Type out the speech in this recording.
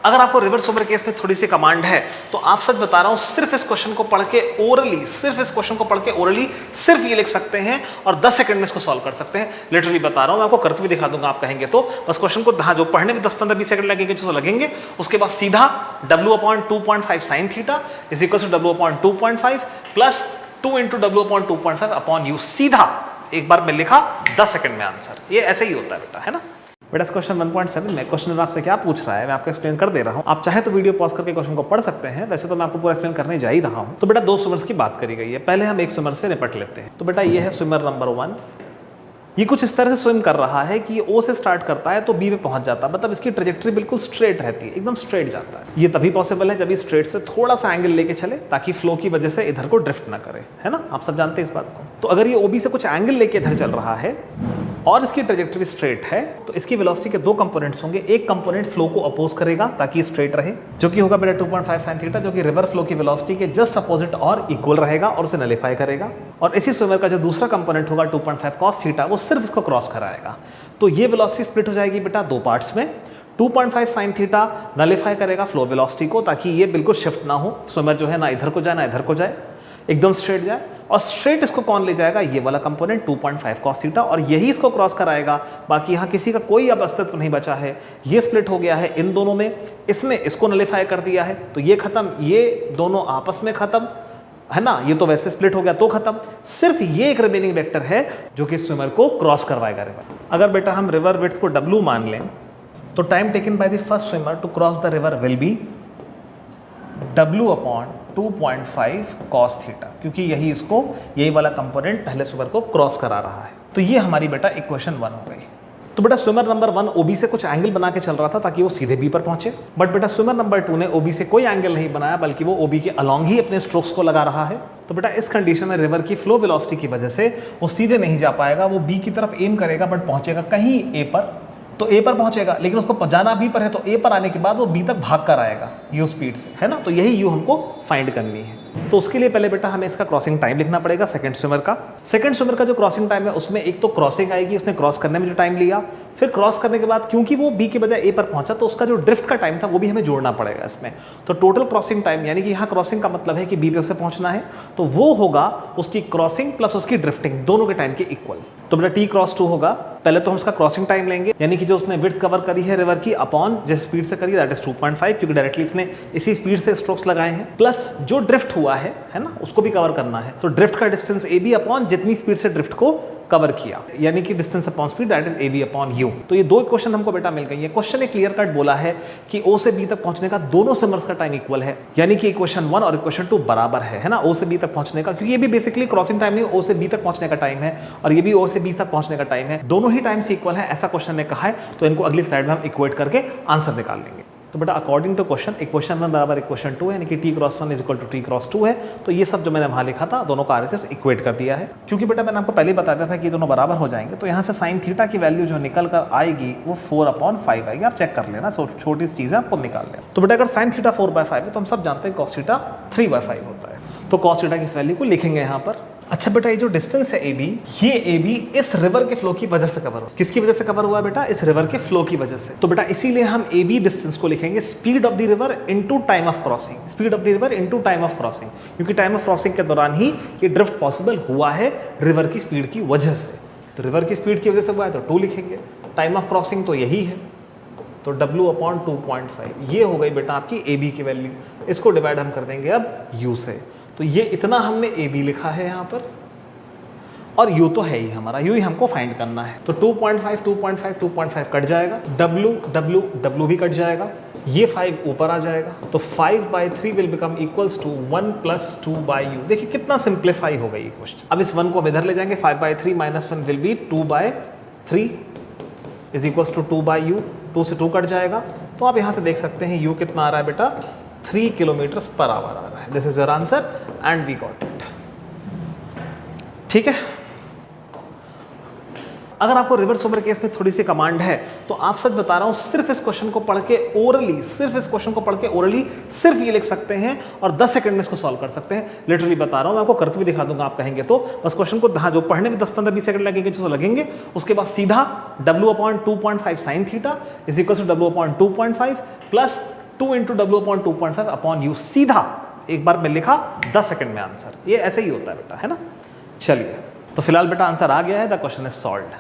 अगर आपको reverse swimmer case में थोड़ी सी कमांड है तो आप सच बता रहा हूं, सिर्फ इस क्वेश्चन को पढ़ के ओरली, सिर्फ ये लिख सकते हैं और 10 सेकंड में इसको सॉल्व कर सकते हैं। लिटरली बता रहा हूं, मैं आपको करके भी दिखा दूंगा आप कहेंगे तो। बस क्वेश्चन को जो पढ़ने में 10-15-20 सेकंड लगेंगे जो लगेंगे, उसके बाद सीधा W/2.5 sin theta is equal to W/2.5 plus 2 into W/2.5 upon u. सीधा एक बार में लिखा, 10 सेकंड में आंसर। ये ऐसे ही होता है बेटा, है ना। बेटा क्वेश्चन 1.7 में क्वेश्चन आपसे क्या पूछ रहा है मैं आपको एक्सप्लेन कर दे रहा हूं। आप चाहे तो वीडियो पॉज करके क्वेश्चन को पढ़ सकते हैं, वैसे तो मैं आपको पूरा एक्सप्लेन करने जा ही रहा हूं। तो बेटा 2 स्विमर्स की बात करी गई है, पहले हम एक स्विमर से निपट लेते हैं। तो बेटा ये है स्विमर नंबर 1। ये कुछ इस तरह से स्विम कर रहा है कि O से स्टार्ट करता है तो B पे पहुंच जाता है, मतलब इसकी ट्रेजेक्टरी बिल्कुल स्ट्रेट रहती है, एकदम स्ट्रेट जाता है। ये तभी पॉसिबल है जब ये स्ट्रेट से थोड़ा सा एंगल लेके चले ताकि फ्लो की वजह से इधर को ड्रिफ्ट ना करे, है ना। आप सब जानते हैं इस बात को। तो अगर ये OB से कुछ एंगल लेके इधर चल रहा है और इसकी ट्रेजेक्टरी स्ट्रेट है तो इसकी वेलोसिटी के 2 कंपोनेंट्स होंगे। एक कंपोनेंट फ्लो को अपोज करेगा ताकि स्ट्रेट रहे, जो कि होगा बेटा 2.5 sin थीटा, जो कि रिवर फ्लो की वेलोसिटी के जस्ट अपोजिट और इक्वल रहेगा और उसे नलिफाई करेगा। और इसी स्विमर का जो दूसरा कंपोनेंट होगा 2.5 cos थीटा, वो सिर्फ इसको क्रॉस कराएगा। तो ये वेलोसिटी स्प्लिट हो जाएगी बेटा 2 पार्ट्स में। 2.5 sin थीटा नलिफाई करेगा फ्लो वेलोसिटी को ताकि ये बिल्कुल शिफ्ट ना हो, स्विमर जो है ना इधर को जाए ना इधर को जाए, एकदम स्ट्रेट जाए। और स्ट्रेट इसको कौन ले जाएगा, ये वाला कंपोनेंट 2.5 cos थीटा, और यही इसको क्रॉस कराएगा। बाकी यहाँ किसी का कोई अब अस्तित्व नहीं बचा है, ये स्प्लिट हो गया है इन दोनों में, इसने इसको नलिफाई कर दिया है तो ये खत्म, ये दोनों आपस में खत्म, है ना। ये तो वैसे स्प्लिट हो गया तो खत्म। सिर्फ ये एक रिमेनिंग वेक्टर है जो कि स्विमर को क्रॉस करवाएगा रिवर। अगर बेटा हम रिवर विड्थ को W मान लें तो time taken by the first swimmer to cross the river will be W/2.5 cos theta, क्योंकि यही वाला कंपोनेंट पहले स्विमर को क्रॉस करा रहा है। तो ये हमारी बेटा इक्वेशन 1 हो गई। तो बेटा स्विमर नंबर 1 OB से कुछ एंगल बना के चल रहा था ताकि वो सीधे B पर पहुंचे, बट बेटा स्विमर नंबर 2 ने OB से कोई एंगल नहीं बनाया बल्कि वो OB के अलोंग ही अपने स्ट्रोक्स को लगा रहा है। तो बेटा इस कंडीशन में रिवर की फ्लो वेलोसिटी की वजह से वो सीधे नहीं जा पाएगा, वो B की तरफ एम करेगा बट पहुंचेगा कहीं A पर। तो A पर पहुंचेगा, लेकिन उसको जाना B पर है तो A पर आने के बाद वो B तक भाग कर आएगा U स्पीड से, है ना। तो यही U हमको फाइंड करनी है। तो उसके लिए पहले बेटा हमें इसका क्रॉसिंग टाइम लिखना पड़ेगा सेकंड स्विमर का। सेकंड स्विमर का जो क्रॉसिंग टाइम है उसमें एक तो क्रॉसिंग आएगी, उसने क्रॉस करने में जो टाइम लिया, फिर क्रॉस करने के बाद क्योंकि वो B के बजाय A पर पहुंचा तो उसका जो ड्रिफ्ट का टाइम था वो भी हमें जोड़ना पड़ेगा इसमें। तो टोटल क्रॉसिंग टाइम, यानी कि यहाँ क्रॉसिंग का मतलब है कि B पे उसे पहुंचना है, तो वो होगा उसकी क्रॉसिंग प्लस उसकी ड्रिफ्टिंग दोनों के टाइम के इक्वल। तो बेटा T×2 होगा। पहले तो हम उसका क्रॉसिंग टाइम लेंगे, यानी कि जो उसने विड्थ कवर करी है रिवर की अपॉन जिस स्पीड से करी दैट इज 2.5, क्योंकि डायरेक्टली इसने इसी स्पीड से स्ट्रोक्स लगाए हैं, प्लस जो ड्रिफ्ट हुआ है ना, उसको भी कवर करना है। तो ड्रिफ्ट का डिस्टेंस AB अपॉन जितनी स्पीड से ड्रिफ्ट को कवर किया, यानी कि distance upon speed that is AB upon U। तो ये 2 इक्वेशन हमको बेटा मिल गई है। क्वेश्चन ने क्लियर कट बोला है कि O से B तक पहुंचने का दोनों स्विमर्स का टाइम इक्वल है, यानी कि इक्वेशन 1 और इक्वेशन 2 बराबर है ना। O से B तक पहुंचने का, क्योंकि ये भी बेसिकली क्रॉसिंग टाइम नहीं, O से B तक पहुंचने का टाइम है और ये भी O से B तक पहुंचने का टाइम है, दोनों ही टाइम से इक्वल है, ऐसा क्वेश्चन ने कहा है। तो इनको अगली स्लाइड में हम इक्वेट करके आंसर निकाल लेंगे। तो बेटा अकॉर्डिंग टू क्वेश्चन इक्वेशन 1 बराबर इक्वेशन 2 है, यानी कि T×1 is equal to T×2 है। तो ये सब जो मैंने वहां लिखा था दोनों का RHS इक्वेट कर दिया है, क्योंकि बेटा मैंने आपको पहले बता दिया था कि दोनों बराबर हो जाएंगे। तो यहाँ से साइन थीटा की वैल्यू जो निकल कर आएगी वो 4/5 आएगी। आप चेक कर लेना, छोटी सी चीज़ है, आपको निकाल लेना। तो बेटा अगर साइन थीटा 4/5 है तो हम सब जानते हैं कॉस थीटा 3/5 होता है। तो कॉस थीटा की वैल्यू को लिखेंगे यहाँ पर। अच्छा बेटा ये जो डिस्टेंस है AB, ये AB इस रिवर के फ्लो की वजह से कवर हुआ। किसकी वजह से कवर हुआ बेटा, इस रिवर के फ्लो की वजह से। तो बेटा इसीलिए हम AB डिस्टेंस को लिखेंगे speed of the river into time of crossing, speed of the river into time of crossing, क्योंकि टाइम ऑफ क्रॉसिंग के दौरान ही ये ड्रिफ्ट पॉसिबल हुआ है रिवर की स्पीड की वजह से। तो रिवर की स्पीड की वजह से हुआ है तो 2 लिखेंगे, टाइम ऑफ क्रॉसिंग तो यही है, तो W/2.5 ये हो गई बेटा आपकी AB की वैल्यू। इसको डिवाइड हम कर देंगे अब U से। तो ये इतना हमने AB लिखा है यहाँ पर, और U तो है ही हमारा, U ही हमको फाइंड करना है। तो 2.5 कट जाएगा, W भी कट जाएगा, ये 5 ऊपर आ जाएगा, तो 5/3 will become equals to 1 + 2/U। देखिए कितना सिंप्लीफाई हो गई क्वेश्चन। अब इस 1 को हम इधर ले जाएंगे, 5/3 - 1 will be 2/3 is equals to 2/U। 2 से 2 कट जाएगा, तो आप यहाँ से देख सकते हैं U कितना आ रहा है बेटा, 3 km/h आ रहा है। This is your answer and we got it. ठीक है। अगर आपको रिवर्स स्विमर केस में थोड़ी सी कमांड है तो आप सच बता रहा हूं, सिर्फ इस क्वेश्चन को पढ़ के ओरली, सिर्फ ये लिख सकते हैं और 10 सेकंड में इसको सॉल्व कर सकते हैं। लिटरली बता रहा हूं, मैं आपको करके भी दिखा दूंगा आप कहेंगे तो। बस क्वेश्चन को जो पढ़ने में 10-15-20 सेकंड लगेंगे जो लगेंगे, उसके बाद सीधा W/2.5 sin theta is equal to W/2.5 plus 2 into W upon 2.5 upon u, सीधा एक बार में लिखा 10 सेकंड में आंसर। ये ऐसे ही होता है बेटा, है ना। चलिए, तो फिलहाल बेटा आंसर आ गया है, द क्वेश्चन इज सॉल्व्ड।